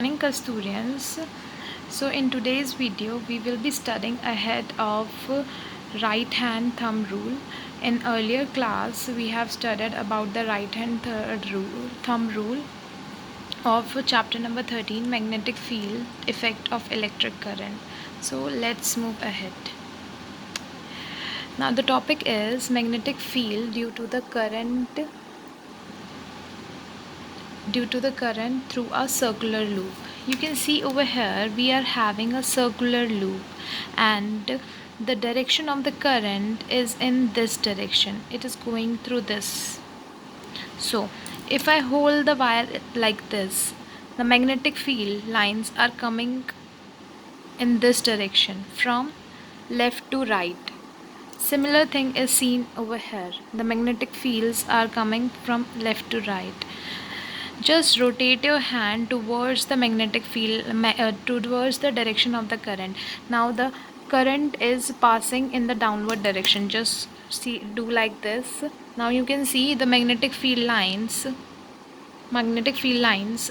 Morning Kasturians. So in today's video we will be studying ahead of right hand thumb rule. In earlier class we have studied about the right hand thumb rule of chapter number 13, magnetic field effect of electric current. So let's move ahead. Now the topic is magnetic field due to the current through a circular loop. You can see over here we are having a circular loop, and the direction of the current is in this direction. It is going through this. So if I hold the wire like this, the magnetic field lines are coming in this direction from left to right. Similar thing is seen over here. The magnetic fields are coming from left to right. Just rotate your hand towards the magnetic field, towards the direction of the current. Now the current is passing in the downward direction. Just do like this. Now you can see the magnetic field lines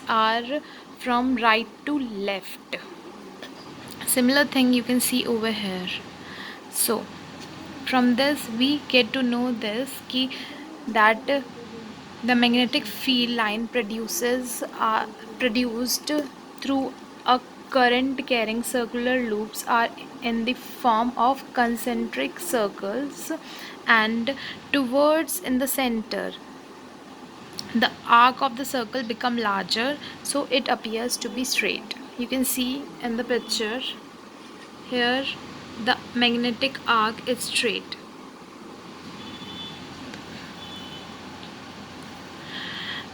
are from right to left. Similar thing you can see over here. So from this we get to know this that the magnetic field line produced through a current carrying circular loops are in the form of concentric circles, and towards in the center the arc of the circle become larger, so it appears to be straight. You can see in the picture here the magnetic arc is straight.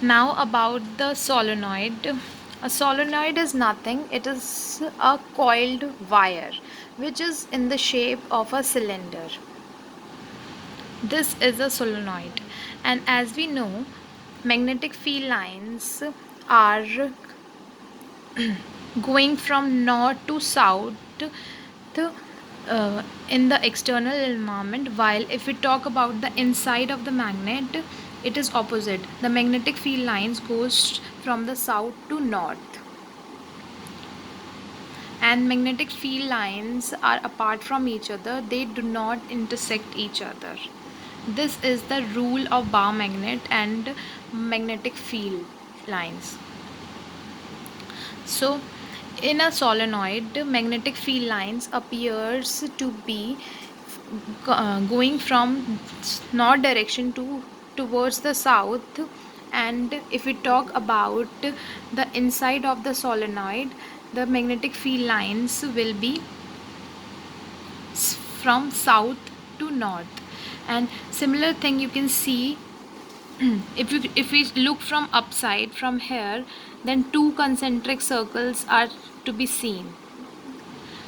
Now about the solenoid. A solenoid is nothing, it is a coiled wire which is in the shape of a cylinder. This is a solenoid, and as we know, magnetic field lines are going from north to south in the external environment, while if we talk about the inside of the magnet, it is opposite. The magnetic field lines goes from the south to north, and magnetic field lines are apart from each other. They do not intersect each other. This is the rule of bar magnet and magnetic field lines. So in a solenoid, magnetic field lines appears to be going from north direction towards the south. And if we talk about the inside of the solenoid, the magnetic field lines will be from south to north. And similar thing you can see if we look from upside from here, then two concentric circles are to be seen.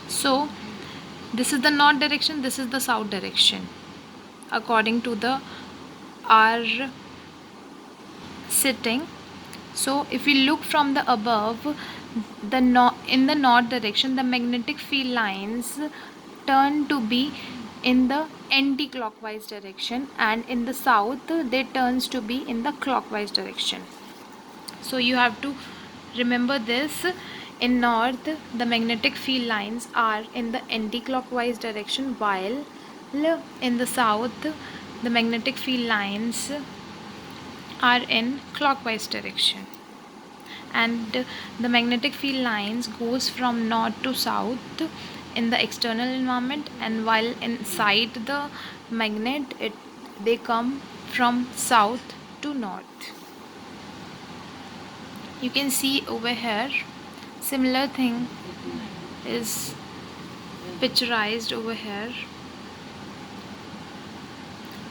So this is the north direction, this is the south direction according to the our sitting. So if we look from the above, in the north direction the magnetic field lines turn to be in the anti-clockwise direction, and in the south they turns to be in the clockwise direction. So you have to remember this. In north the magnetic field lines are in the anti-clockwise direction, while in the south the magnetic field lines are in clockwise direction. And the magnetic field lines goes from north to south in the external environment, and while inside the magnet they come from south to north. You can see over here similar thing is picturized over here.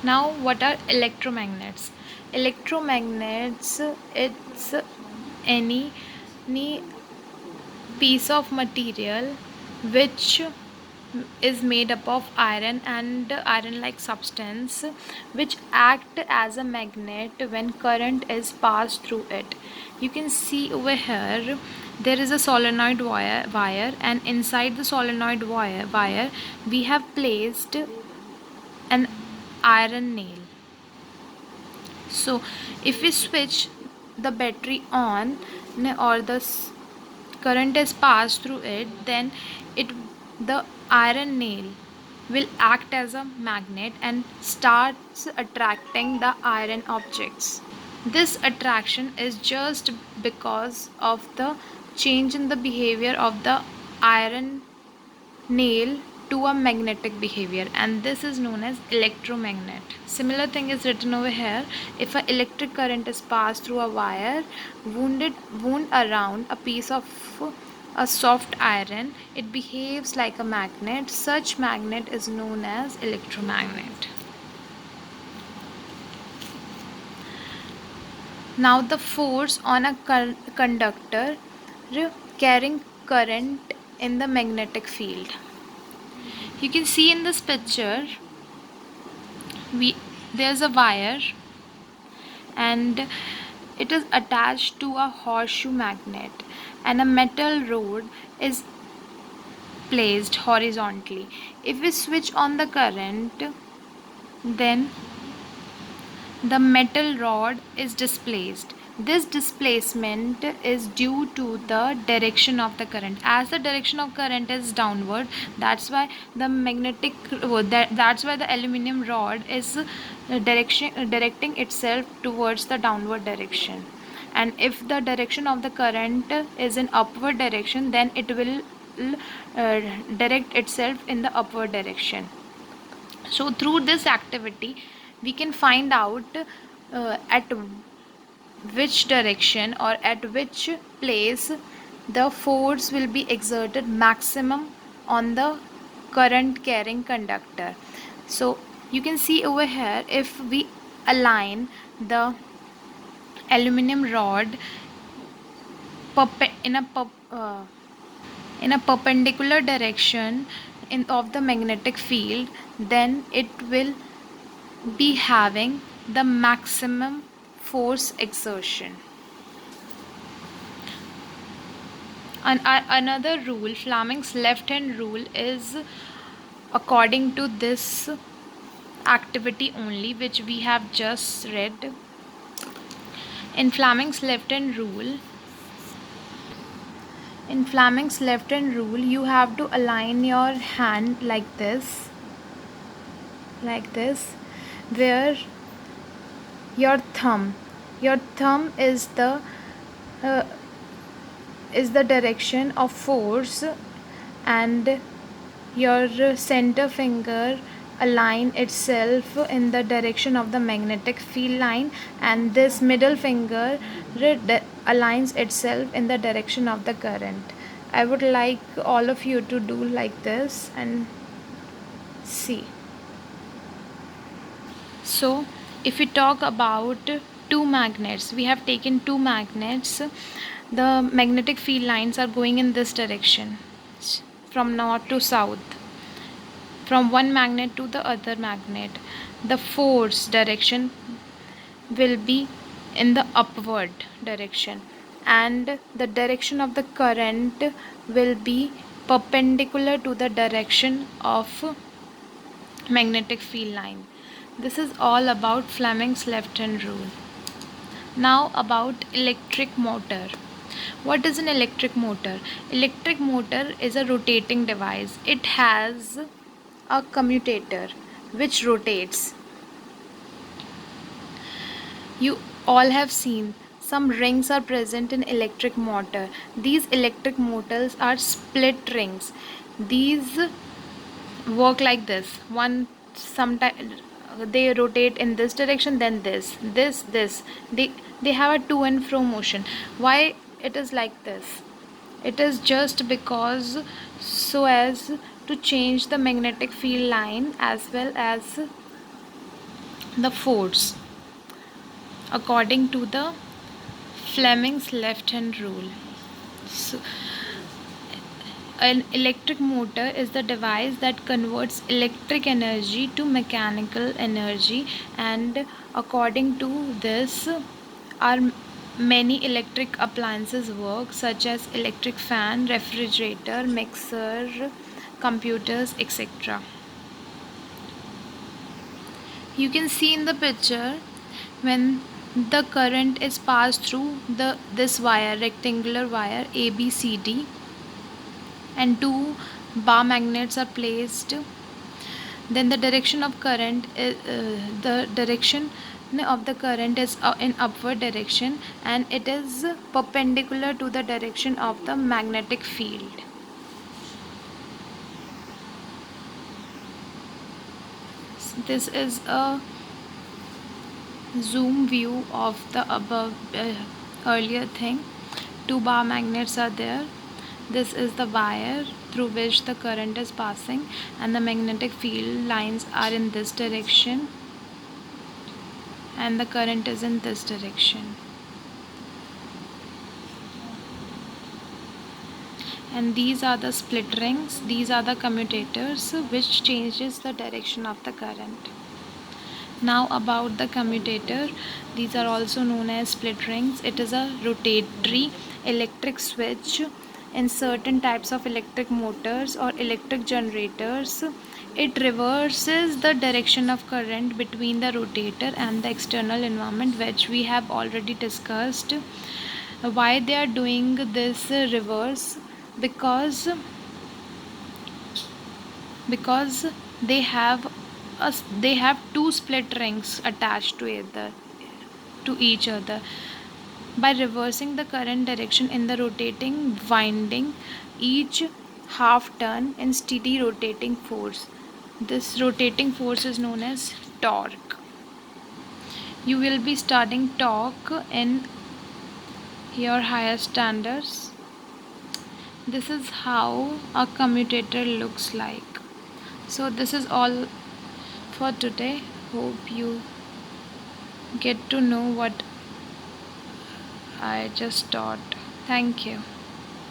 Now what are electromagnets? Electromagnets, it's any piece of material which is made up of iron and iron like substance, which act as a magnet when current is passed through it. You can see over here there is a solenoid wire, and inside the solenoid wire we have placed an iron nail. So if we switch the battery on or the current is passed through it, then it the iron nail will act as a magnet and starts attracting the iron objects. This attraction is just because of the change in the behavior of the iron nail to a magnetic behavior, and this is known as electromagnet. Similar thing is written over here. If an electric current is passed through a wire wound around a piece of a soft iron, it behaves like a magnet. Such magnet is known as electromagnet. Now the force on a conductor carrying current in the magnetic field. You can see in this picture there's a wire and it is attached to a horseshoe magnet, and a metal rod is placed horizontally. If we switch on the current, then the metal rod is displaced. This displacement is due to the direction of the current. As the direction of current is downward, that's why the that's why the aluminum rod is directing itself towards the downward direction. And if the direction of the current is in upward direction, then it will direct itself in the upward direction. So through this activity we can find out at which direction or at which place the force will be exerted maximum on the current carrying conductor. So you can see over here, if we align the aluminum rod in a perpendicular direction of the magnetic field, then it will be having the maximum force exertion. Another rule, Fleming's left hand rule, is according to this activity only, which we have just read. In Fleming's left hand rule, you have to align your hand like this, where your thumb is the direction of force, and your center finger align itself in the direction of the magnetic field line, and this middle finger aligns itself in the direction of the current. I would like all of you to do like this and see. So if we talk about two magnets, we have taken two magnets. The magnetic field lines are going in this direction, from north to south, from one magnet to the other magnet. The force direction will be in the upward direction, and the direction of the current will be perpendicular to the direction of magnetic field line. This is all about Fleming's left hand rule. Now about electric motor. What is an electric motor? Electric motor is a rotating device. It has a commutator which rotates. You all have seen some rings are present in electric motor. These electric motors are split rings. These work like this. One sometimes they rotate in this direction, then this. They have a to and fro motion. Why it is like this? It is just because so as to change the magnetic field line as well as the force according to the Fleming's left hand rule. So, an electric motor is the device that converts electric energy to mechanical energy, and according to this our many electric appliances work, such as electric fan, refrigerator, mixer, computers, etc. You can see in the picture, when The current is passed through this wire, rectangular wire ABCD, and two bar magnets are placed. Then the direction of current is the direction of the current is in upward direction, and it is perpendicular to the direction of the magnetic field. This is a zoom view of the above earlier thing. Two bar magnets are there. This is the wire through which the current is passing, and the magnetic field lines are in this direction, and the current is in this direction. And these are the split rings, these are the commutators which changes the direction of the current. Now about the commutator, these are also known as split rings. It is a rotatory electric switch in certain types of electric motors or electric generators. It reverses the direction of current between the rotator and the external environment, which we have already discussed. Why they are doing this reverse? Because because they have they have two split rings attached to each other. By reversing the current direction in the rotating winding, each half turn in steady rotating force. This rotating force is known as torque. You will be studying torque in your higher standards. This is how a commutator looks like. So this is all for today. Hope you get to know what I just taught. Thank you.